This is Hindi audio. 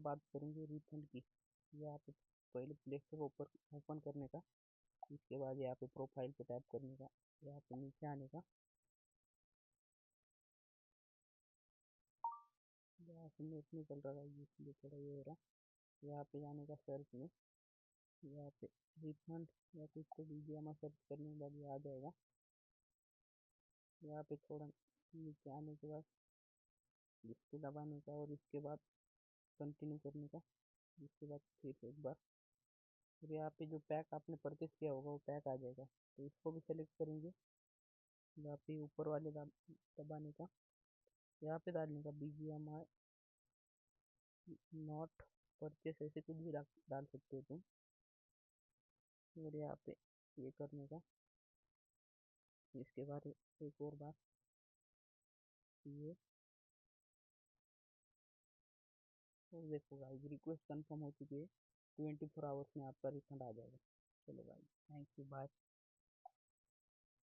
बात करेंगे रिफंड की। यहाँ पे पहले प्ले स्टोर ओपन करने का, इसके बाद यहाँ पे प्रोफाइल पे टैप करने का, यहाँ पे नीचे आने का, यहाँ से नेट नहीं चल रहा है इसलिए थोड़ा ये हो रहा। यहाँ पे जाने का सर्च में, यहाँ पे रिफंड या कुछ तो बीजीएमआई सर्च करने के बाद ये आ जाएगा। यहाँ पे थोड़ा नीचे आने के बाद इसको दबाने का और इसके बाद कंटिन्यू करने का, इसके बाद फिर एक बार फिर यहाँ पे जो पैक आपने परचेस किया होगा वो पैक आ जाएगा, तो इसको भी सेलेक्ट करेंगे। यहाँ पे ऊपर वाले दबाने का, यहाँ पे डालने का बीजीएमआई नॉट परचेस, ऐसे कुछ भी डाल सकते हो तुम। और यहाँ पे ये करने का, इसके बाद एक और बार ये, और देखो गाइस रिक्वेस्ट कंफर्म हो चुकी है, 24 आवर्स में आपका रिफंड आ जाएगा। चलो भाई, थैंक यू, बाय।